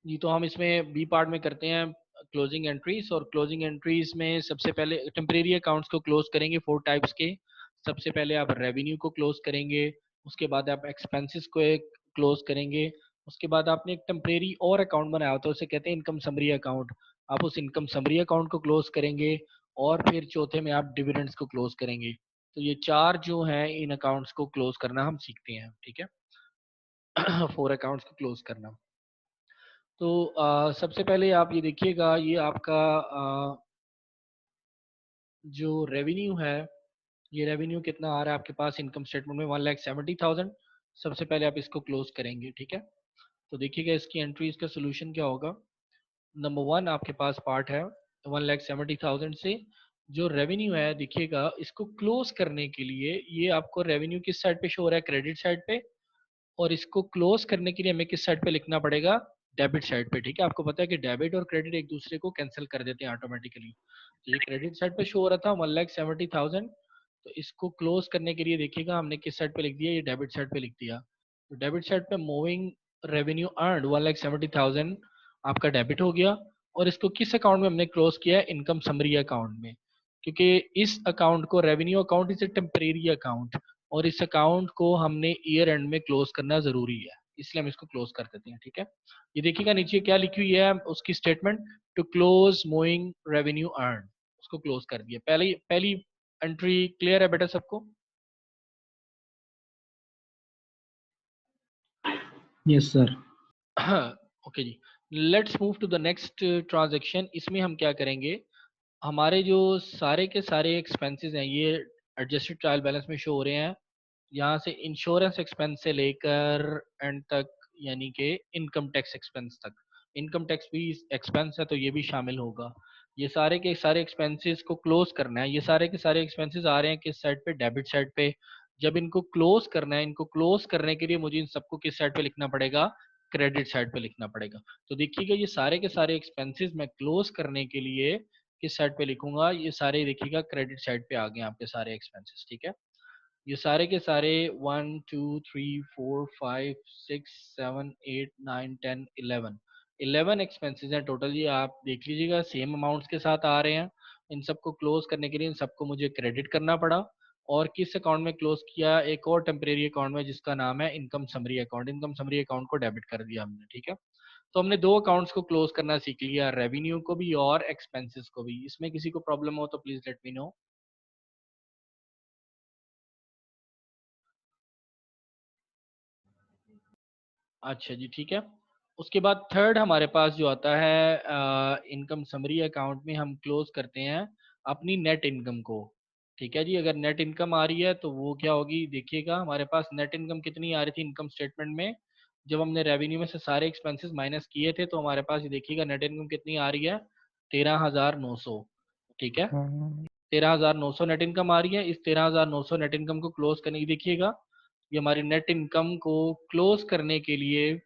जी, तो हम इसमें बी पार्ट में करते हैं क्लोजिंग एंट्रीज, और क्लोजिंग एंट्रीज में सबसे पहले टेम्परेरी अकाउंट्स को क्लोज करेंगे 4 टाइप्स के। सबसे पहले आप रेवेन्यू को क्लोज करेंगे, उसके बाद आप एक्सपेंसेस को एक क्लोज करेंगे, उसके बाद आपने एक टेम्परेरी और अकाउंट बनाया होता है, उसे कहते हैं इनकम समरी अकाउंट। आप उस इनकम समरी अकाउंट को क्लोज करेंगे, और फिर चौथे में आप डिविडेंड्स को क्लोज करेंगे। तो ये चार जो हैं इन अकाउंट्स को क्लोज करना हम सीखते हैं, ठीक है। 4 अकाउंट्स को क्लोज करना। तो सबसे पहले आप ये देखिएगा, ये आपका जो रेवेन्यू है, ये रेवेन्यू कितना आ रहा है आपके पास इनकम स्टेटमेंट में, 1,70,000। सबसे पहले आप इसको क्लोज करेंगे, ठीक है। तो देखिएगा इसकी एंट्रीज का सोल्यूशन क्या होगा। नंबर वन आपके पास पार्ट है 1,70,000 से जो रेवेन्यू है, देखिएगा इसको क्लोज करने के लिए ये आपको रेवेन्यू किस साइड पे शो हो रहा है, क्रेडिट साइड पे। और इसको क्लोज करने के लिए हमें किस साइड पे लिखना पड़ेगा, डेबिट साइड पे, ठीक है। आपको पता है कि डेबिट और क्रेडिट एक दूसरे को कैंसिल कर देते हैं ऑटोमेटिकली। तो ये क्रेडिट साइड पे शो हो रहा था 1,70,000, तो इसको क्लोज करने के लिए देखिएगा हमने किस साइड पे लिख दिया, ये डेबिट साइड पे लिख दिया। तो डेबिट साइड पे मूविंग रेवेन्यू अर्न 1,70,000 आपका डेबिट हो गया। और इसको किस अकाउंट में हमने क्लोज किया है, इनकम समरी अकाउंट में, क्योंकि इस अकाउंट को revenue account is a temporary account, और इस अकाउंट को हमने ईयर एंड में क्लोज करना जरूरी है, इसलिए हम इसको क्लोज कर देते हैं, ठीक है। ये देखिएगा नीचे क्या लिखी हुई है उसकी statement, to close moving revenue earn, उसको क्लोज कर दिया। पहली पहली एंट्री क्लियर है बेटा सबको? Yes sir. ओके जी, let's move to the next transaction. इसमें हम क्या करेंगे, हमारे जो सारे के सारे एक्सपेंसेस हैं ये एडजस्टेड ट्रायल बैलेंस में शो हो रहे हैं, यहाँ से इंश्योरेंस एक्सपेंस से लेकर एंड तक, यानी कि इनकम टैक्स एक्सपेंस तक। इनकम टैक्स भी एक्सपेंस है तो ये भी शामिल होगा। ये सारे के सारे एक्सपेंसेस को क्लोज करना है। ये सारे के सारे एक्सपेंसेस आ रहे हैं किस साइड पे, डेबिट साइड पे। जब इनको क्लोज करना है, इनको क्लोज करने के लिए मुझे इन सबको किस साइड पे लिखना पड़ेगा, क्रेडिट साइड पे लिखना पड़ेगा। तो देखिएगा ये सारे के सारे एक्सपेंसेस मैं क्लोज करने के लिए किस साइड पे लिखूंगा, ये सारे देखिएगा क्रेडिट साइड पे आ गए आपके सारे एक्सपेंसेस, ठीक है। ये सारे के सारे 1 2 3 4 5 6 7 8 9 10 11 11 एक्सपेंसेस हैं टोटल। ये आप देख लीजिएगा सेम अमाउंट्स के साथ आ रहे हैं। इन सबको क्लोज करने के लिए इन सबको मुझे क्रेडिट करना पड़ा। और किस अकाउंट में क्लोज किया, एक और टेम्परेरी अकाउंट में जिसका नाम है income summary account. Income summary account को डेबिट कर दिया हमने, ठीक है। तो हमने दो अकाउंट्स को क्लोज करना सीख लिया, रेवेन्यू को भी और एक्सपेंसेस को भी। इसमें किसी को प्रॉब्लम हो तो प्लीज लेट मी नो। अच्छा जी, ठीक है। उसके बाद थर्ड हमारे पास जो आता है इनकम समरी अकाउंट में हम क्लोज करते हैं अपनी नेट इनकम को, ठीक है जी। अगर नेट इनकम आ रही है तो वो क्या होगी, देखिएगा हमारे पास नेट इनकम कितनी आ रही थी इनकम स्टेटमेंट में, जब हमने रेवेन्यू में से सारे एक्सपेंसेस माइनस किए थे, तो हमारे पास ये देखिएगा नेट इनकम कितनी आ रही है, 13,900, ठीक है। 13,900 नेट इनकम आ रही है। इस 13,900 नेट इनकम को क्लोज करने की देखिएगा, ये हमारी नेट इनकम को क्लोज करने के लिए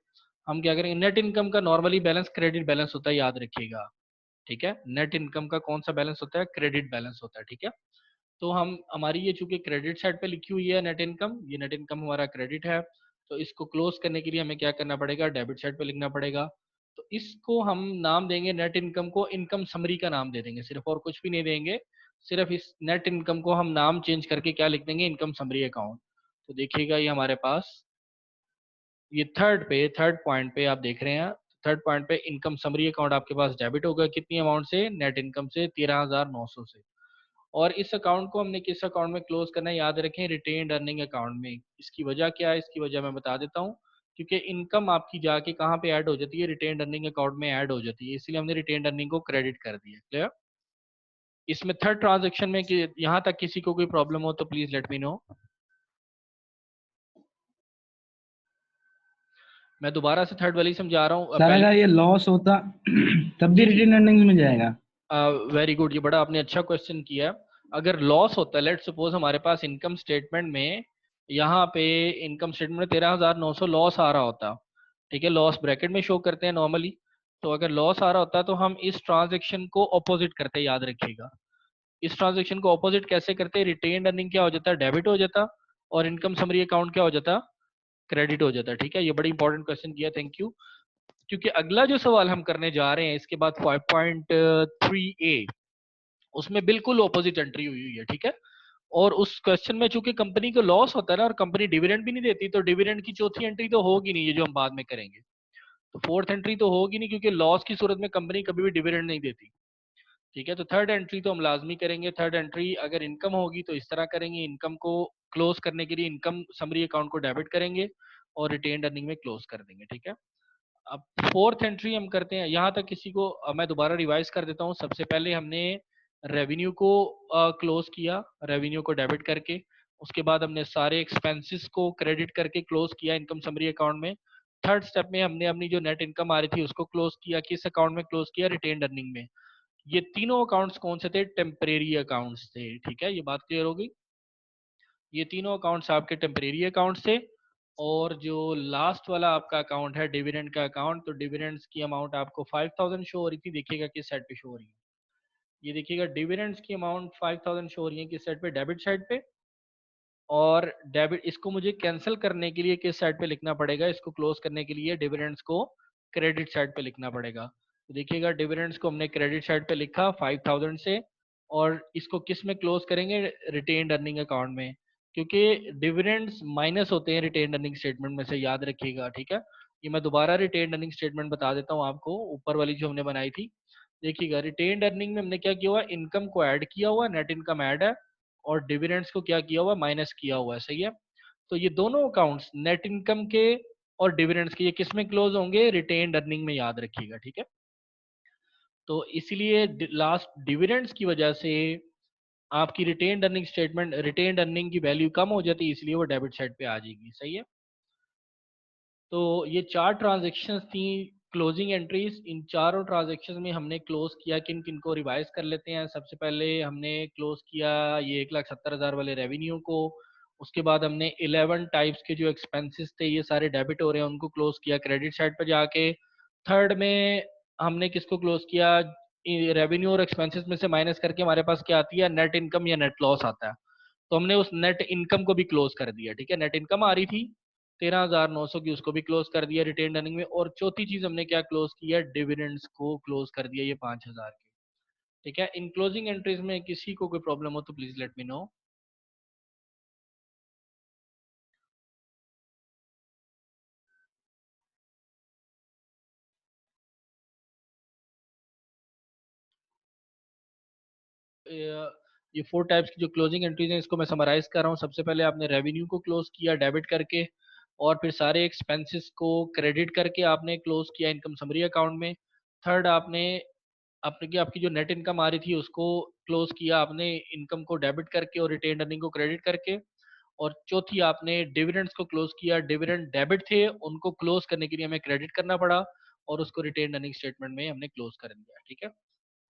हम क्या करेंगे, नेट इनकम का नॉर्मली बैलेंस क्रेडिट बैलेंस होता है, याद रखिएगा, ठीक है। नेट इनकम का कौन सा बैलेंस होता है, क्रेडिट बैलेंस होता है, ठीक है। तो हम हमारी ये चूंकि क्रेडिट साइड पे लिखी हुई है नेट इनकम, ये नेट इनकम हमारा क्रेडिट है, तो इसको क्लोज करने के लिए हमें क्या करना पड़ेगा, डेबिट साइड पे लिखना पड़ेगा। तो इसको हम नाम देंगे, नेट इनकम को इनकम समरी का नाम दे देंगे सिर्फ, और कुछ भी नहीं देंगे। सिर्फ इस नेट इनकम को हम नाम चेंज करके क्या लिख देंगे, इनकम समरी अकाउंट। तो देखिएगा ये हमारे पास ये थर्ड पॉइंट पे आप देख रहे हैं, थर्ड पॉइंट पे इनकम समरी अकाउंट आपके पास डेबिट होगा कितनी अमाउंट से, नेट इनकम से 13,900 से। और इस अकाउंट को हमने किस अकाउंट में क्लोज करना है, याद रखें, रिटेन्ड अर्निंग अकाउंट में। इसकी वजह क्या है, इसकी वजह मैं बता देता हूँ। क्योंकि इनकम आपकी जाके कहाँ पे ऐड हो जाती है, रिटेन्ड अर्निंग अकाउंट में ऐड हो जाती है, इसलिए हमने रिटेन्ड अर्निंग को क्रेडिट कर दिया। क्लियर? इसमें थर्ड ट्रांजेक्शन में कि यहाँ तक किसी को कोई प्रॉब्लम हो तो प्लीज लेट मी नो। मैं दोबारा से थर्ड वाली समझा रहा हूँ सर पहले। अगर ये लॉस होता तब भी जी जी, रिटेन अर्निंग्स में जाएगा? वेरी गुड, ये बड़ा आपने अच्छा क्वेश्चन किया। अगर लॉस होता है, लेट सपोज हमारे पास इनकम स्टेटमेंट में, यहाँ पे इनकम स्टेटमेंट में 13,900 लॉस आ रहा होता, ठीक है। लॉस ब्रैकेट में शो करते हैं नॉर्मली। तो अगर लॉस आ रहा होता तो हम इस ट्रांजेक्शन को ऑपोजिट करते, याद रखिएगा। इस ट्रांजेक्शन को ऑपोजिट कैसे करते, रिटेन्ड अर्निंग क्या हो जाता, डेबिट हो जाता, और इनकम समरी अकाउंट क्या हो जाता, क्रेडिट हो जाता, ठीक है। ये बड़ी इंपॉर्टेंट क्वेश्चन किया, थैंक यू। क्योंकि अगला जो सवाल हम करने जा रहे हैं इसके बाद 5.3a, उसमें बिल्कुल ऑपोजिट एंट्री हुई हुई है, ठीक है। और उस क्वेश्चन में चूंकि कंपनी को लॉस होता है ना, और कंपनी डिविडेंड भी नहीं देती, तो डिविडेंड की चौथी एंट्री तो होगी नहीं, ये जो हम बाद में करेंगे। तो फोर्थ एंट्री तो होगी नहीं, क्योंकि लॉस की सूरत में कंपनी कभी भी डिविडेंड नहीं देती, ठीक है। तो थर्ड एंट्री तो हम लाजमी करेंगे। थर्ड एंट्री अगर इनकम होगी तो इस तरह करेंगे, इनकम को क्लोज करने के लिए इनकम समरी अकाउंट को डेबिट करेंगे और रिटेन अर्निंग में क्लोज कर देंगे, ठीक है। अब फोर्थ एंट्री हम करते हैं, यहाँ तक किसी को मैं दोबारा रिवाइज कर देता हूँ। सबसे पहले हमने रेवेन्यू को क्लोज किया, रेवेन्यू को डेबिट करके। उसके बाद हमने सारे एक्सपेंसेस को क्रेडिट करके क्लोज किया इनकम समरी अकाउंट में। थर्ड स्टेप में हमने अपनी जो नेट इनकम आ रही थी उसको क्लोज किया, किस अकाउंट में क्लोज किया, रिटेन अर्निंग में। ये तीनों अकाउंट्स कौन से थे, टेम्परेरी अकाउंट्स थे, ठीक है। ये बात क्लियर होगी, ये तीनों अकाउंट्स आपके टेम्परेरी अकाउंट्स थे। और जो लास्ट वाला आपका अकाउंट है डिविडेंड का अकाउंट, तो डिविडेंड्स की अमाउंट आपको 5000 शो हो रही थी, देखिएगा किस साइड पे शो हो रही है। ये देखिएगा डिविडेंड्स की अमाउंट 5000 शो हो रही है किस साइड पे, डेबिट साइड पे। और डेबिट इसको मुझे कैंसिल करने के लिए किस साइड पे लिखना पड़ेगा, इसको क्लोज करने के लिए डिविडेंड्स को क्रेडिट साइड पे लिखना पड़ेगा। तो देखिएगा डिविडेंड्स को हमने क्रेडिट साइड पे लिखा 5000 से, और इसको किस में क्लोज करेंगे, रिटेन्ड अर्निंग अकाउंट में, क्योंकि डिविडेंड्स माइनस होते हैं रिटेन्ड अर्निंग स्टेटमेंट में से, याद रखिएगा, ठीक है। ये मैं दोबारा रिटेन्ड अर्निंग स्टेटमेंट बता देता हूँ आपको, ऊपर वाली जो हमने बनाई थी। देखिएगा रिटेन्ड अर्निंग में हमने क्या किया हुआ, इनकम को ऐड किया हुआ, नेट इनकम ऐड है, और डिविडेंड्स को क्या किया हुआ, माइनस किया हुआ है, सही है। तो ये दोनों अकाउंट्स नेट इनकम के और डिविडेंड्स के, ये किस में क्लोज होंगे, रिटेन्ड अर्निंग में, याद रखिएगा, ठीक है। तो इसलिए लास्ट डिविडेंड्स की वजह से आपकी retained earning statement, retained earning की वैल्यू कम हो जाती है, इसलिए वो डेबिट साइड पे आ जाएगी, सही है। तो ये चार ट्रांजेक्शन्स थी, क्लोजिंग एंट्रीज। इन चारों ट्रांजेक्शन्स में हमने क्लोज किया, किन किन को रिवाइज कर लेते हैं। सबसे पहले हमने क्लोज किया ये 1,70,000 वाले रेवेन्यू को। उसके बाद हमने 11 टाइप्स के जो एक्सपेंसेस थे ये सारे डेबिट हो रहे हैं, उनको क्लोज किया क्रेडिट साइड पर जाके। थर्ड में हमने किसको क्लोज किया, रेवेन्यू और एक्सपेंसेस में से माइनस करके हमारे पास क्या आती है, नेट इनकम या नेट लॉस आता है। तो हमने उस नेट इनकम को भी क्लोज कर दिया, ठीक है। नेट इनकम आ रही थी 13,900 की, उसको भी क्लोज कर दिया रिटेन अर्निंग में। और चौथी चीज हमने क्या क्लोज किया, डिविडेंड्स को क्लोज कर दिया, ये 5,000 के, ठीक है। इन क्लोजिंग एंट्रीज में किसी को कोई प्रॉब्लम हो तो प्लीज लेट मी नो। ये फोर टाइप्स की जो क्लोजिंग एंट्रीज हैं इसको मैं समराइज कर रहा हूँ। सबसे पहले आपने रेवेन्यू को क्लोज किया डेबिट करके, और फिर सारे एक्सपेंसेस को क्रेडिट करके आपने क्लोज किया इनकम समरी अकाउंट में। थर्ड आपने आपने आपकी जो नेट इनकम आ रही थी उसको क्लोज किया आपने इनकम को डेबिट करके और रिटेन अर्निंग को क्रेडिट करके। और चौथी आपने डिविडेंड्स को क्लोज किया, डिविडेंड डेबिट थे उनको क्लोज करने के लिए हमें क्रेडिट करना पड़ा, और उसको रिटेन अर्निंग स्टेटमेंट में हमने क्लोज कर दिया, ठीक है।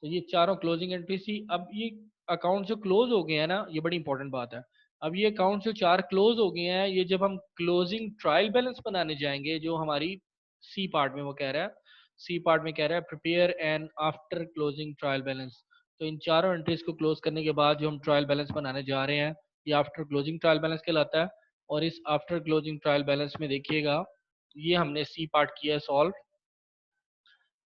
तो ये चारों क्लोजिंग एंट्री थी। अब ये अकाउंट जो क्लोज हो गए हैं ना, ये बड़ी इंपॉर्टेंट बात है। अब ये अकाउंट जो चार क्लोज हो गए हैं, ये जब हम क्लोजिंग ट्रायल बैलेंस बनाने जाएंगे, जो हमारी सी पार्ट में वो कह रहा है, सी पार्ट में कह रहा है prepare and after closing trial balance. तो इन चारों एंट्रीज को क्लोज करने के बाद जो हम ट्रायल बैलेंस बनाने जा रहे हैं, ये आफ्टर क्लोजिंग ट्रायल बैलेंस कहलाता है। और इस आफ्टर क्लोजिंग ट्रायल बैलेंस में देखिएगा, ये हमने सी पार्ट किया है सॉल्व।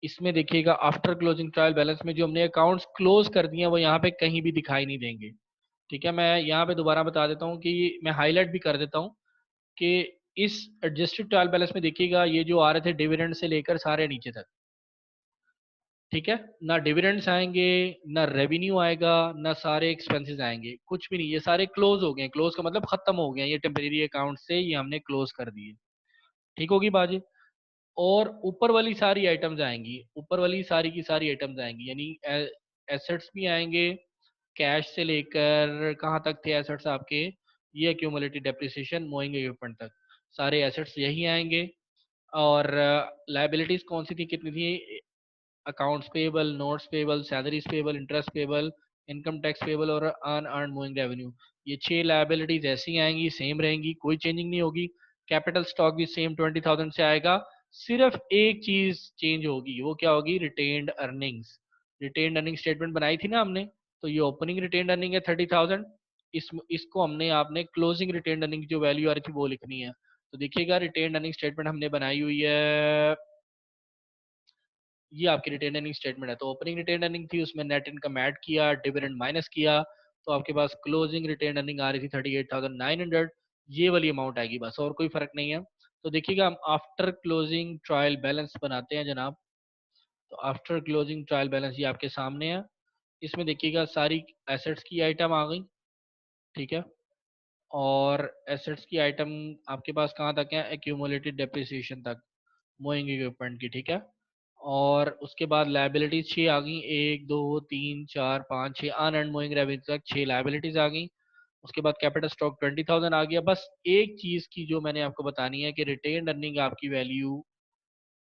इसमें देखिएगा आफ्टर क्लोजिंग ट्रायल बैलेंस में जो हमने अकाउंट्स क्लोज कर दिए हैं वो यहाँ पे कहीं भी दिखाई नहीं देंगे, ठीक है। मैं यहाँ पे दोबारा बता देता हूँ कि मैं हाईलाइट भी कर देता हूँ कि इस एडजस्टेड ट्रायल बैलेंस में देखिएगा ये जो आ रहे थे डिविडेंड से लेकर सारे नीचे तक, ठीक है। ना डिविडेंड्स आएंगे, ना रेवेन्यू आएगा, ना सारे एक्सपेंसेस आएंगे, कुछ भी नहीं, ये सारे क्लोज हो गए। क्लोज का मतलब खत्म हो गए, ये टेम्परेरी अकाउंट से ये हमने क्लोज कर दिए, ठीक होगी बाजी। और ऊपर वाली सारी आइटम्स आएंगी, ऊपर वाली सारी की सारी आइटम्स आएंगी, यानी एसेट्स भी आएंगे, कैश से लेकर कहाँ तक थे एसेट्स आपके, ये एक्यूमुलेटेड डेप्रिसिएशन मूविंग इक्विपमेंट तक, सारे एसेट्स यही आएंगे। और लाइबिलिटीज कौन सी थी, कितनी थी, accounts payable, notes payable, salaries payable, interest payable, income tax payable और अनअर्न मूविंग रेवेन्यू। ये छह लाइबिलिटीज ऐसी आएंगी, सेम रहेंगी, कोई चेंजिंग नहीं होगी। कैपिटल स्टॉक भी सेम 20,000 से आएगा। सिर्फ एक चीज चेंज होगी, वो क्या होगी, retained earnings. Retained earning statement बनाई थी ना हमने, तो ये ओपनिंग रिटेन्ड अर्निंग है 30,000। इसको हमने आपने क्लोजिंग रिटेन्ड अर्निंग जो वैल्यू आ रही थी वो लिखनी है। तो देखिएगा रिटेन्ड अर्निंग स्टेटमेंट हमने बनाई हुई है ये आपकी रिटेन अर्निंग स्टेटमेंट है। तो ओपनिंग रिटेन अर्निंग थी, उसमें नेट इनकम ऐड किया, डिविडेंड माइनस किया, तो आपके पास क्लोजिंग रिटेन अर्निंग आ रही थी 38,900। ये वाली अमाउंट आएगी बस, और कोई फर्क नहीं है। तो देखिएगा हम आफ्टर क्लोजिंग ट्रायल बैलेंस बनाते हैं जनाब। तो आफ्टर क्लोजिंग ट्रायल बैलेंस ये आपके सामने है। इसमें देखिएगा सारी एसेट्स की आइटम आ गई, ठीक है। और एसेट्स की आइटम आपके पास कहाँ तक है, एक्यूमुलेटेड डेप्रिसिएशन तक, मूविंग इक्विपमेंट की, ठीक है। और उसके बाद लाइबिलिटीज 6 आ गई, 1 2 3 4 5 6 अन एंड मूविंग रेवेन्यू तक 6 लाइबिलिटीज आ गई। उसके बाद कैपिटल स्टॉक 20,000 आ गया। बस एक चीज की जो मैंने आपको बतानी है कि रिटेन अर्निंग आपकी वैल्यू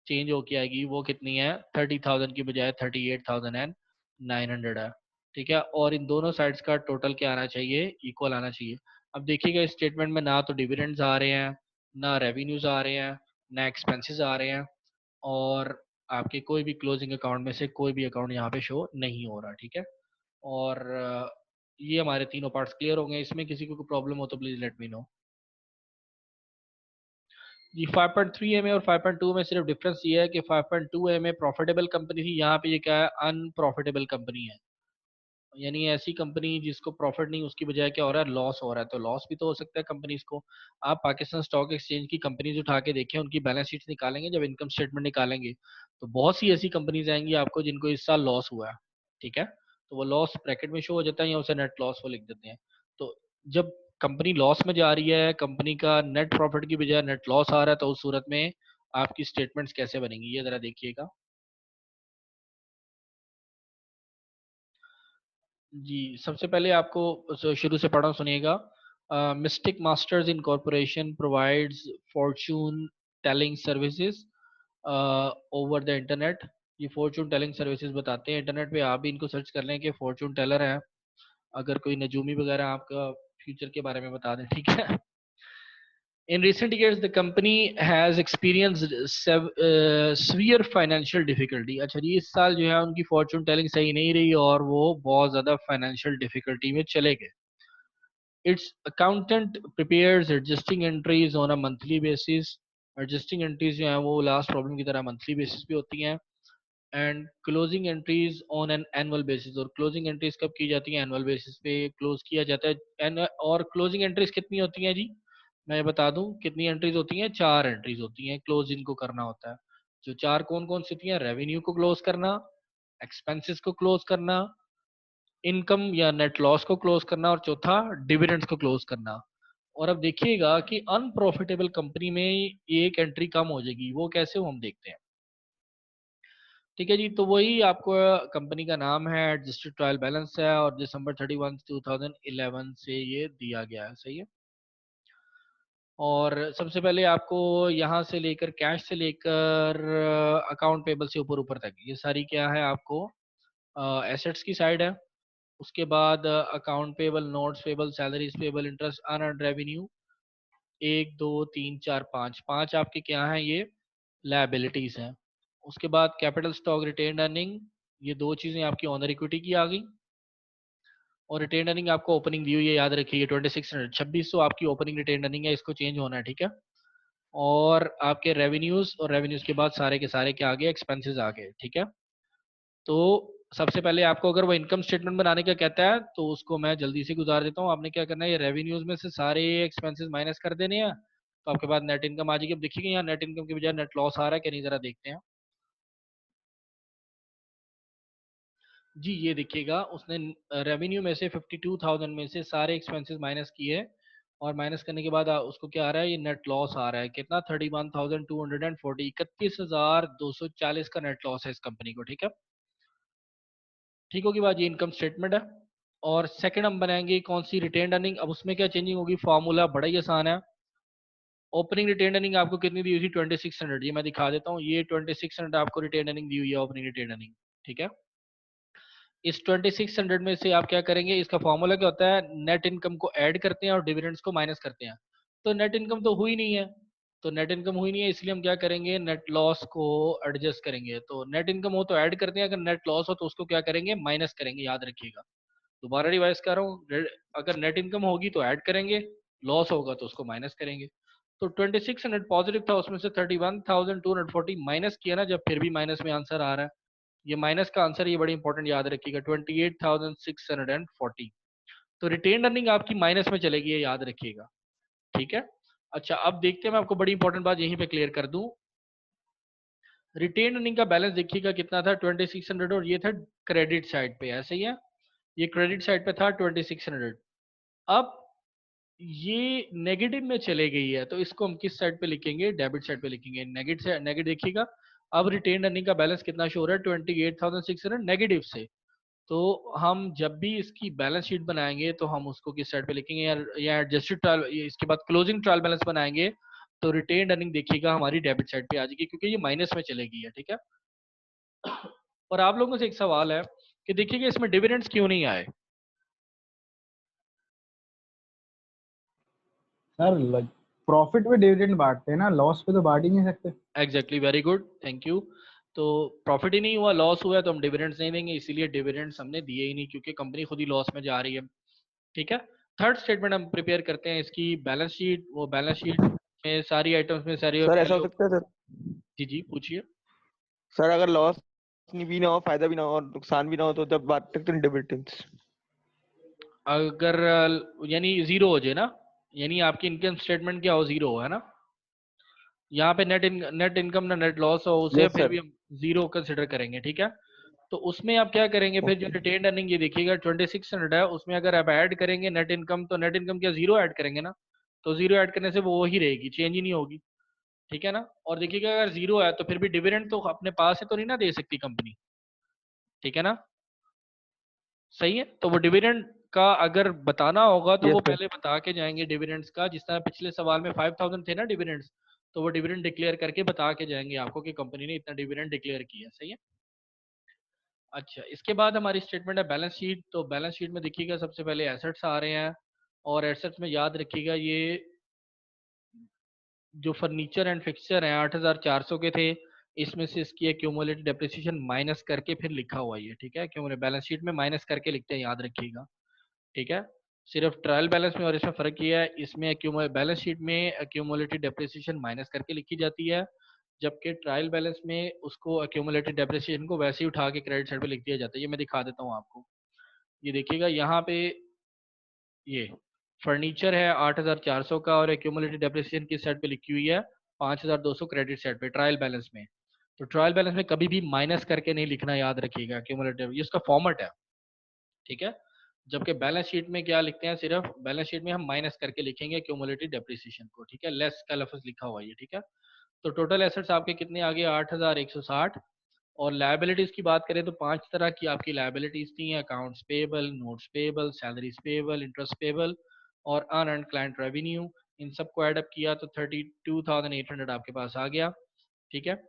चेंज होके आएगी, वो कितनी है, 30,000 की बजाय 38,900 है, ठीक है। और इन दोनों साइड्स का टोटल क्या आना चाहिए, इक्वल आना चाहिए। अब देखिएगा इस स्टेटमेंट में ना तो डिविडेंड्स आ रहे हैं, ना रेवेन्यूज आ रहे हैं, ना एक्सपेंसेस आ रहे हैं, और आपके कोई भी क्लोजिंग अकाउंट में से कोई भी अकाउंट यहाँ पे शो नहीं हो रहा, ठीक है। और ये हमारे तीनों पार्ट्स क्लियर हो गए। इसमें किसी को कोई प्रॉब्लम हो तो प्लीज लेट मी नो। जी 5.3 में और 5.2 में सिर्फ डिफरेंस ये है कि 5.2 में प्रॉफिटेबल कंपनी थी, यहाँ पे ये क्या है, अनप्रॉफिटेबल कंपनी है। यानी ऐसी कंपनी जिसको प्रॉफिट नहीं, उसकी बजाय क्या हो रहा है, लॉस हो रहा है। तो लॉस भी तो हो सकता है कंपनीज को। आप पाकिस्तान स्टॉक एक्सचेंज की कंपनीज उठा के देखें, उनकी बैलेंस शीट्स निकालेंगे, जब इनकम स्टेटमेंट निकालेंगे तो बहुत सी ऐसी कंपनीज आएंगी आपको जिनको इस साल लॉस हुआ है, ठीक है। तो वो लॉस ब्रैकेट में शो हो जाता है, या उसे नेट लॉस वो लिख देते हैं। तो जब कंपनी लॉस में जा रही है, कंपनी का नेट प्रॉफिट की बजाय नेट लॉस आ रहा है, तो उस सूरत में आपकी स्टेटमेंट्स कैसे बनेंगी, ये जरा देखिएगा। जी सबसे पहले आपको शुरू से पढ़ा सुनिएगा। Mistake masters incorporation provides Fortune telling services over the internet. ये फॉर्चून टेलिंग सर्विसेज बताते हैं इंटरनेट पे, आप भी इनको सर्च कर लें कि फॉर्चून टेलर है, अगर कोई नजूमी वगैरह आपका फ्यूचर के बारे में बता दें, ठीक है। In recent years, the company has experienced severe financial difficulty। अच्छा जी, इस साल जो है उनकी फॉर्चून टेलिंग सही नहीं रही और वो बहुत ज़्यादा फाइनेंशियल डिफिकल्टी में चले गए। Its accountant prepares adjusting entries on a monthly basis। Adjusting entries जो हैं वो लास्ट प्रॉब्लम की तरह मंथली बेसिस पे होती हैं। And closing entries on an annual basis. और क्लोजिंग एंट्रीज कब की जाती हैं, एनुअल बेसिस पे क्लोज किया जाता है। और क्लोजिंग एंट्रीज कितनी होती हैं जी, मैं बता दूं कितनी एंट्रीज होती हैं, 4 एंट्रीज होती हैं क्लोज इनको करना होता है। जो 4 कौन कौन सी होती हैं, रेवेन्यू को क्लोज करना, एक्सपेंसेस को क्लोज करना, इनकम या नेट लॉस को क्लोज करना, और चौथा डिविडेंड्स को क्लोज करना। और अब देखिएगा कि अनप्रॉफिटेबल कंपनी में एक एंट्री कम हो जाएगी, वो कैसे, वो हम देखते हैं, ठीक है जी। तो वही आपको कंपनी का नाम है, एडजस्टेड ट्रायल बैलेंस है, और December 31, 2011 से ये दिया गया है, सही है। और सबसे पहले आपको यहाँ से लेकर कैश से लेकर अकाउंट पेबल से ऊपर ऊपर तक ये सारी क्या है, आपको एसेट्स की साइड है। उसके बाद account payable, notes payable, salaries payable, interest earned revenue, 1 2 3 4 5 5 आपके क्या हैं, ये लायबिलिटीज हैं। उसके बाद कैपिटल स्टॉक, रिटेन अर्निंग, ये दो चीजें आपकी ऑनर इक्विटी की आ गई। और रिटेन अर्निंग आपको ओपनिंग दी हुई है, याद रखिए 2600 आपकी ओपनिंग रिटेन अर्निंग है, इसको चेंज होना है, ठीक है। और आपके रेवेन्यूज, और रेवेन्यूज के बाद सारे के सारे क्या आ गए, एक्सपेंसेस आ गए, ठीक है। तो सबसे पहले आपको अगर वो इनकम स्टेटमेंट बनाने का कहता है तो उसको मैं जल्दी से गुजार देता हूँ। आपने क्या करना है, ये रेवेन्यूज में से सारे एक्सपेंसेस माइनस कर देने हैं, तो आपके पास नेट इनकम आ जाएगी। अब देखिए यहाँ नेट इनकम के बजाय नेट लॉस आ रहा है कि नहीं, जरा देखते हैं। जी ये देखिएगा, उसने रेवेन्यू में से 52,000 में से सारे एक्सपेंसेस माइनस किए, और माइनस करने के बाद उसको क्या आ रहा है, ये नेट लॉस आ रहा है कितना, 31,240, 31,240 का नेट लॉस है इस कंपनी को, ठीक है। ठीक होगी बात, ये इनकम स्टेटमेंट है। और सेकंड हम बनाएंगे कौन सी, रिटेन अर्निंग। अब उसमें क्या चेंजिंग होगी, फॉर्मूला बड़ा ही आसान है। ओपनिंग रिटेन अर्निंग आपको कितनी दी हुई थी, 2600। ये मैं दिखा देता हूँ, ये 2600 आपको रिटेन अर्निंग दी हुई है, ओपनिंग रिटेन अर्निंग, ठीक है। इस 2600 में से आप क्या करेंगे, इसका फॉर्मूला क्या होता है, नेट इनकम को ऐड करते हैं और डिविडेंड्स को माइनस करते हैं। तो नेट इनकम तो हुई नहीं है, तो नेट इनकम हुई नहीं है, इसलिए हम क्या करेंगे, नेट लॉस को एडजस्ट करेंगे। तो नेट इनकम हो तो ऐड करते हैं, अगर नेट लॉस हो तो उसको क्या करेंगे, माइनस करेंगे, याद रखिएगा। दोबारा रिवाइज कर रहा हूँ, अगर नेट इनकम होगी तो ऐड करेंगे, लॉस होगा तो उसको माइनस करेंगे। तो 2600 पॉजिटिव था, उसमें से 31,240 माइनस किया ना, जब फिर भी माइनस में आंसर आ रहा है, ये माइनस का आंसर, ये बड़ी इंपॉर्टेंट याद रखिएगा, 28,640। तो रिटेन अर्निंग आपकी माइनस में चलेगी, ये याद रखिएगा, ठीक है। अच्छा, अब देखते हैं, मैं आपको बड़ी इंपॉर्टेंट बात यहीं पे क्लियर कर दूं। रिटेन अर्निंग का बैलेंस देखिएगा कितना था, 2600, और ये था क्रेडिट साइड पे, ऐसे ही है, ये क्रेडिट साइड पे था 2600। अब ये नेगेटिव में चले गई है, तो इसको हम किस साइड पे लिखेंगे, डेबिट साइड पे लिखेंगे, नेगेटिव नेगेटिव देखिएगा। अब रिटेन अर्निंग का बैलेंस कितना शो हो रहा है, 28,600 नेगेटिव से। तो हम जब भी इसकी बैलेंस शीट बनाएंगे तो हम उसको किस साइड पे लिखेंगे, या एडजस्टेड ट्रायल, इसके बाद क्लोजिंग ट्रायल बैलेंस बनाएंगे तो रिटेन अर्निंग देखिएगा हमारी डेबिट साइड पे आ जाएगी, क्योंकि ये माइनस में चलेगी है, ठीक है। और आप लोगों से एक सवाल है कि देखिएगा इसमें डिविडेंड्स क्यों नहीं आए। सर प्रॉफिट पे डिविडेंड बांटते हैं ना, लॉस पे तो बांट ही नहीं सकते। Exactly, very good, thank you. तो प्रॉफिट ही नहीं हुआ, लॉस हुआ है, तो हम डिविडेंड्स नहीं देंगे, इसीलिए डिविडेंड्स हमने दिए ही नहीं, क्योंकि कंपनी खुद ही लॉस में जा रही है, ठीक है। थर्ड स्टेटमेंट हम प्रिपेयर करते हैं इसकी बैलेंस शीट, वो बैलेंस शीट में सारी आइटम्स में सारी सर ऐसा हो वैल्यू। सकता है सर? जी जी पूछिए। सर अगर लॉस भी ना हो, फायदा भी ना हो और नुकसान भी ना हो, तो जब बात करते हैं डिविडेंड्स। अगर यानी जीरो हो जाए ना, यानी आपकी इनकम स्टेटमेंट क्या हो, जीरो हो, है ना। यहाँ पे नेट इनकम ना नेट लॉस हो, उसे यस फिर सर। भी हम जीरो कंसिडर करेंगे, ठीक है। तो उसमें आप क्या करेंगे, फिर जो ओके। रिटेन्ड अर्निंग ये देखिएगा 2600 है, उसमें अगर आप ऐड करेंगे नेट इनकम, तो नेट इनकम क्या जीरो ऐड करेंगे ना, तो जीरो ऐड करने से वो वही रहेगी, चेंज ही नहीं होगी, ठीक है ना। और देखिएगा अगर जीरो है तो फिर भी डिविडेंड तो अपने पास है तो नहीं ना दे सकती कंपनी, ठीक है ना, सही है। तो वो डिविडेंड का अगर बताना होगा तो वो यस सर। पहले बता के जाएंगे डिविडेंड्स का, जिस तरह पिछले सवाल में 5000 थे ना डिविडेंड्स, तो वो डिविडेंड डिक्लेयर करके बता के जाएंगे आपको कि कंपनी ने इतना डिविडेंड डिक्लेयर किया, सही है। अच्छा, इसके बाद हमारी स्टेटमेंट है बैलेंस शीट। तो बैलेंस शीट में देखिएगा सबसे पहले एसेट्स आ रहे हैं, और एसेट्स में याद रखिएगा ये जो फर्नीचर एंड फिक्सचर हैं 8400 के थे, इसमें से इसकी एक्यूमुलेटेड डेप्रिसिएशन माइनस करके फिर लिखा हुआ है ये, ठीक है। एक्यूमुलेट बैलेंस शीट में माइनस करके लिखते हैं, याद रखिएगा, ठीक है। सिर्फ ट्रायल बैलेंस में और इसमें फर्क ये है, इसमें बैलेंस शीट में एक्यूमुलेटेड डेप्रिसिएशन माइनस करके लिखी जाती है, जबकि ट्रायल बैलेंस में उसको एक्यूमुलेटेड डेप्रिसिएशन को वैसे ही उठा के क्रेडिट साइड पे लिख दिया जाता है। ये मैं दिखा देता हूँ आपको, ये देखिएगा यहाँ पे, ये फर्नीचर है 8400 का, और एक्यूमुलेटेड डेप्रिसिएशन किस साइड पे लिखी हुई है, 5200 क्रेडिट साइड पे ट्रायल बैलेंस में। तो ट्रायल बैलेंस में कभी भी माइनस करके नहीं लिखना, याद रखिएगा, एक्यूमुलेटिव ये उसका फॉर्मेट है, ठीक है। जबकि बैलेंस शीट में क्या लिखते हैं, सिर्फ बैलेंस शीट में हम माइनस करके लिखेंगे क्यूमुलेटिव डेप्रिसिएशन को, ठीक है, लेस का लफ्ज लिखा हुआ है ये, ठीक है। तो टोटल एसेट्स आपके कितने आ गए, 8160। और लायबिलिटीज की बात करें तो पांच तरह की आपकी लायबिलिटीज थी, accounts payable, notes payable, salaries payable, interest payable और अनअर्न्ड क्लाइंट रेवेन्यू। इन सबको ऐड अप किया तो 32,800 आपके पास आ गया, ठीक है।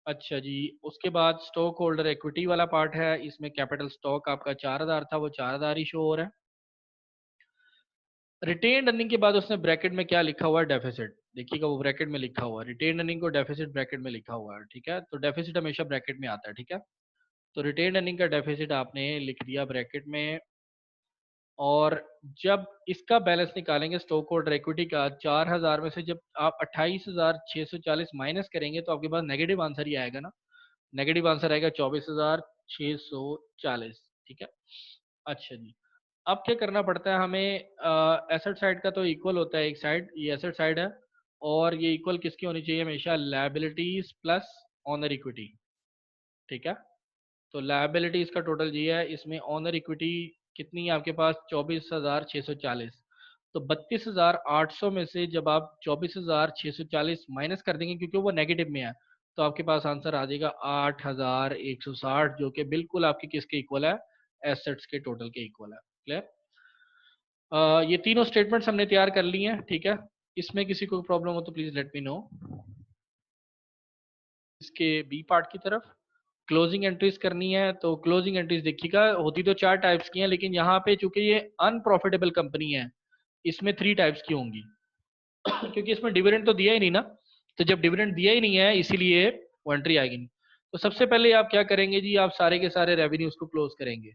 अच्छा जी, उसके बाद स्टॉक होल्डर इक्विटी वाला पार्ट है, इसमें कैपिटल स्टॉक आपका 4000 था, वो 4000 ही शो हो रहा है। रिटेन अर्निंग के बाद उसने ब्रैकेट में क्या लिखा हुआ है, डेफिसिट, देखिएगा वो ब्रैकेट में लिखा हुआ है, रिटेन अर्निंग को डेफिसिट ब्रैकेट में लिखा हुआ है, ठीक है। तो डेफिसिट हमेशा ब्रैकेट में आता है, ठीक है। तो रिटेन अर्निंग का डेफिसिट आपने लिख दिया ब्रैकेट में। और जब इसका बैलेंस निकालेंगे स्टॉक होल्डर इक्विटी का, 4000 में से जब आप 28,640 माइनस करेंगे तो आपके पास नेगेटिव आंसर ही आएगा ना, नेगेटिव आंसर आएगा 24,640, ठीक है। अच्छा जी, अब क्या करना पड़ता है हमें, एसेट साइड का तो इक्वल होता है एक साइड, ये एसेट साइड है, और ये इक्वल किसकी होनी चाहिए, हमेशा लायबिलिटीज प्लस ऑनर इक्विटी, ठीक है। तो लायबिलिटीज का टोटल ये है, इसमें ऑनर इक्विटी कितनी है आपके पास, 24,640। तो 32,800 में से जब आप 24,640 माइनस कर देंगे, क्योंकि वो नेगेटिव में है, तो आपके पास आंसर आ जाएगा 8,160, जो कि बिल्कुल आपके किसके इक्वल है, एसेट्स के टोटल के इक्वल है। क्लियर। ये तीनों स्टेटमेंट्स हमने तैयार कर लिए हैं, ठीक है। इसमें किसी को प्रॉब्लम हो तो प्लीज लेट मी नो। इसके बी पार्ट की तरफ क्लोजिंग एंट्रीज करनी है, तो क्लोजिंग एंट्रीज देखिएगा होती तो चार टाइप्स की हैं, लेकिन यहाँ पे चूंकि ये अनप्रॉफिटेबल कंपनी है, इसमें थ्री टाइप्स की होंगी क्योंकि इसमें डिविडेंड तो दिया ही नहीं ना, तो जब डिविडेंड दिया ही नहीं है इसीलिए वो एंट्री आएगी नहीं। तो सबसे पहले आप क्या करेंगे जी, आप सारे के सारे रेवेन्यूज को क्लोज करेंगे,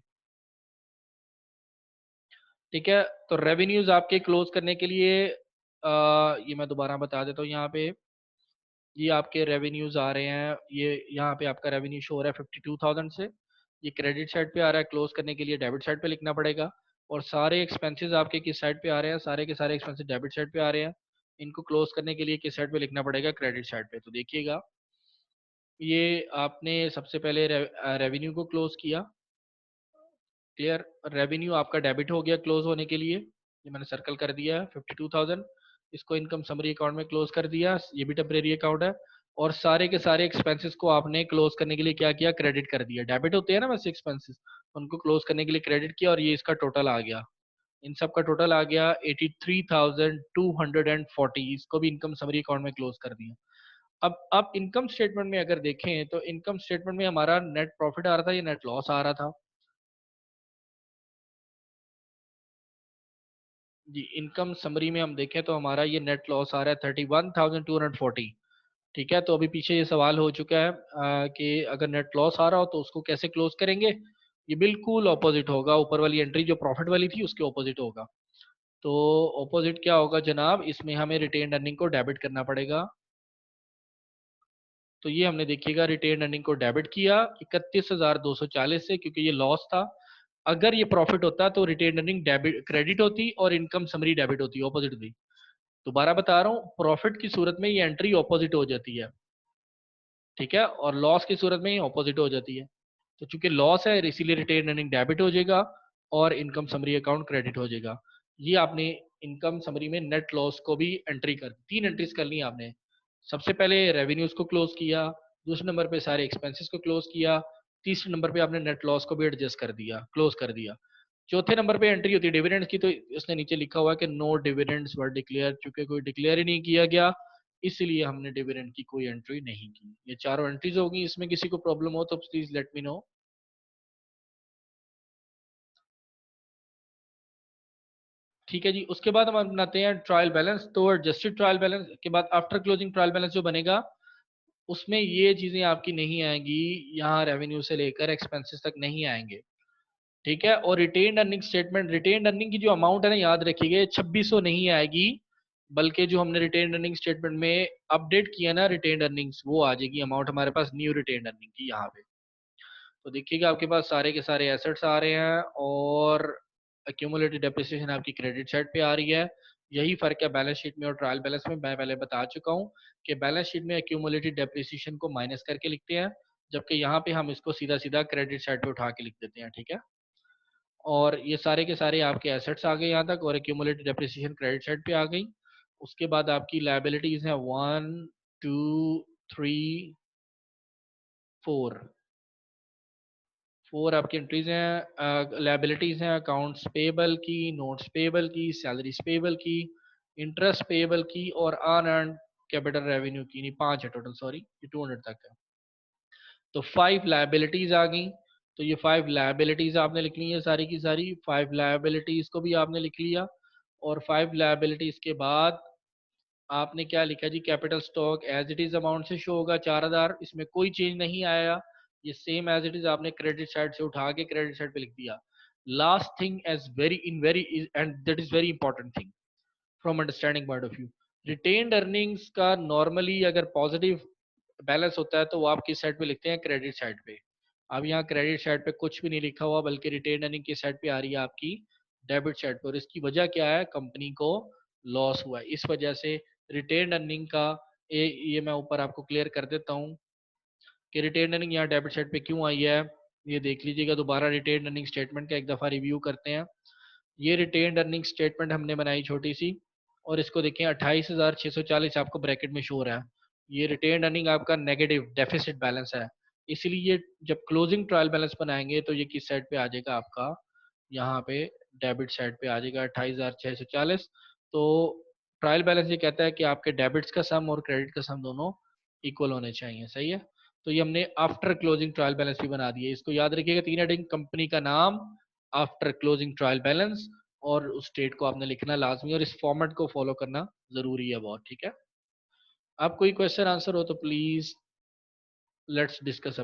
ठीक है। तो रेवेन्यूज आपके क्लोज करने के लिए ये मैं दोबारा बता देता हूँ यहाँ पे, ये आपके रेवेन्यूज आ रहे हैं, ये यहाँ पे आपका रेवेन्यू शो हो रहा है 52,000 से, ये क्रेडिट साइड पे आ रहा है, क्लोज करने के लिए डेबिट साइड पे लिखना पड़ेगा। और सारे एक्सपेंसेस आपके किस साइड पे आ रहे हैं, सारे के सारे एक्सपेंसेस डेबिट साइड पे आ रहे हैं, इनको क्लोज करने के लिए किस साइड पे लिखना पड़ेगा, क्रेडिट साइड पे। तो देखिएगा, ये आपने सबसे पहले रेवेन्यू को क्लोज किया, क्लियर, रेवेन्यू आपका डेबिट हो गया क्लोज होने के लिए, ये मैंने सर्कल कर दिया है 52,000, इसको इनकम समरी अकाउंट में क्लोज कर दिया, ये भी टेम्परेरी अकाउंट है। और सारे के सारे एक्सपेंसेस को आपने क्लोज करने के लिए क्या किया, क्रेडिट कर दिया, डेबिट होते हैं ना वैसे एक्सपेंसेस, उनको क्लोज करने के लिए क्रेडिट किया, और ये इसका टोटल आ गया, इन सब का टोटल आ गया 83,240, इसको भी इनकम समरी अकाउंट में क्लोज कर दिया। अब आप इनकम स्टेटमेंट में अगर देखें तो इनकम स्टेटमेंट में हमारा नेट प्रॉफिट आ रहा था या नेट लॉस आ रहा था? जी, इनकम समरी में हम देखें तो हमारा ये नेट लॉस आ रहा है 31,240। ठीक है, तो अभी पीछे ये सवाल हो चुका है कि अगर नेट लॉस आ रहा हो तो उसको कैसे क्लोज करेंगे। ये बिल्कुल ऑपोजिट होगा, ऊपर वाली एंट्री जो प्रॉफिट वाली थी उसके ऑपोजिट होगा। तो ऑपोजिट क्या होगा जनाब, इसमें हमें रिटेन अर्निंग को डेबिट करना पड़ेगा। तो ये हमने देखिएगा रिटेन अर्निंग को डेबिट किया 31,240 से, क्योंकि ये लॉस था। अगर ये प्रॉफिट होता तो रिटेन अर्निंग डेबिट क्रेडिट होती और इनकम समरी डेबिट होती, ऑपोजिट थी। दोबारा बता रहा हूँ, प्रॉफिट की सूरत में ये एंट्री ऑपोजिट हो जाती है, ठीक है, और लॉस की सूरत में ये ऑपोजिट हो जाती है। तो चूंकि लॉस है इसीलिए रिटेन अर्निंग डेबिट हो जाएगा और इनकम समरी अकाउंट क्रेडिट हो जाएगा। ये आपने इनकम समरी में नेट लॉस को भी एंट्री कर, 3 एंट्रीज कर ली आपने। सबसे पहले रेवेन्यूज को क्लोज किया, दूसरे नंबर पे सारे एक्सपेंसेस को क्लोज किया, तीसरे नंबर पे आपने नेट लॉस को भी एडजस्ट कर दिया, क्लोज कर दिया। चौथे नंबर पे एंट्री होती है डिविडेंड्स की, तो इसने नीचे लिखा हुआ है कि नो डिविडेंड्स वर डिक्लेयर, चूंकि कोई डिक्लेयर ही नहीं किया गया इसलिए हमने डिविडेंड की कोई एंट्री नहीं की। ये चारों एंट्रीज होगी, इसमें किसी को प्रॉब्लम हो तो प्लीज लेट मी नो। ठीक है जी, उसके बाद हम बनाते हैं ट्रायल बैलेंस। तो एडजस्टेड ट्रायल बैलेंस के बाद आफ्टर क्लोजिंग ट्रायल बैलेंस जो बनेगा उसमें ये चीजें आपकी नहीं आएंगी, यहाँ रेवेन्यू से लेकर एक्सपेंसेस तक नहीं आएंगे, ठीक है। और retain earning statement, retain earning की जो अमाउंट है ना, याद रखिएगा 2600 नहीं आएगी, बल्कि जो हमने रिटेन अर्निंग स्टेटमेंट में अपडेट किया ना रिटेन अर्निंग्स, वो आ जाएगी अमाउंट हमारे पास न्यू रिटेन अर्निंग की यहाँ पे। तो देखिएगा आपके पास सारे के सारे एसेट्स आ रहे हैं और एक्यूमुलेटेड डेप्रिसिएशन आपकी क्रेडिट साइड पे आ रही है। यही फर्क है बैलेंस शीट में और ट्रायल बैलेंस में। मैं पहले बता चुका हूँ कि बैलेंस शीट में एक्यूमुलेटेड डेप्रिसिएशन को माइनस करके लिखते हैं, जबकि यहाँ पे हम इसको सीधा सीधा क्रेडिट साइड पे उठा के लिख देते हैं, ठीक है। और ये सारे के सारे आपके एसेट्स आ गए यहाँ तक, और एक्यूमुलेटेड डेप्रिसिएशन क्रेडिट साइड पे आ गई। उसके बाद आपकी लाइबिलिटीज हैं 1 2 3 4, 4 आपकी एंट्रीज हैं, लाइबिलिटीज हैं अकाउंट्स पेबल की, नोट्स पेबल की, सैलरीज पेबल की, इंटरेस्ट पेबल की और अनअर्न्ड कैपिटल रेवेन्यू की, नहीं 5 है टोटल, सॉरी ये 200 तक है। तो 5 लाइबिलिटीज आ गई। तो ये 5 लाइबिलिटीज आपने लिख ली है सारी की सारी, 5 लाइबिलिटीज को भी आपने लिख लिया। और 5 लाइबिलिटीज के बाद आपने क्या लिखा जी, capital stock as it is amount से शो होगा 4000, इसमें कोई चेंज नहीं आया, ये सेम एज इट इज आपने क्रेडिट साइड से उठा के क्रेडिट साइड पे लिख दिया। Last thing as very in very end that is very important thing from understanding point of view, retained earnings का नॉर्मली अगर पॉजिटिव बैलेंस होता है तो वो आप किस साइड पे लिखते हैं, क्रेडिट साइड पे। अब यहाँ क्रेडिट साइड पे कुछ भी नहीं लिखा हुआ, बल्कि रिटेन अर्निंग की साइड पे आ रही है आपकी डेबिट साइड पे। और इसकी वजह क्या है, कंपनी को लॉस हुआ है, इस वजह से रिटेन अर्निंग का ये मैं ऊपर आपको क्लियर कर देता हूँ कि रिटेन अर्निंग यहाँ डेबिट साइड पे क्यों आई है। ये देख लीजिएगा दोबारा, रिटेन अर्निंग स्टेटमेंट का एक दफ़ा रिव्यू करते हैं। ये रिटेन अर्निंग स्टेटमेंट हमने बनाई छोटी सी, और इसको देखें 28,640 आपको ब्रैकेट में शो हो रहा है। ये रिटेन अर्निंग आपका नेगेटिव डेफिसिट बैलेंस है, इसलिए जब क्लोजिंग ट्रायल बैलेंस बनाएंगे तो ये किस साइड पे आ जाएगा आपका, यहाँ पे डेबिट साइड पे आ जाएगा 28,640। तो ट्रायल बैलेंस ये कहता है कि आपके डेबिट्स का सम और क्रेडिट का सम दोनों इक्वल होने चाहिए, सही है। तो ये हमने आफ्टर क्लोजिंग ट्रायल बैलेंस भी बना दिया, इसको याद रखिएगा, 3 हेडिंग, कंपनी का नाम, आफ्टर क्लोजिंग ट्रायल बैलेंस, और उस डेट को आपने लिखना लाजमी, और इस फॉर्मेट को फॉलो करना जरूरी है बहुत, ठीक है। आप कोई क्वेश्चन आंसर हो तो प्लीज लेट्स डिस्कस।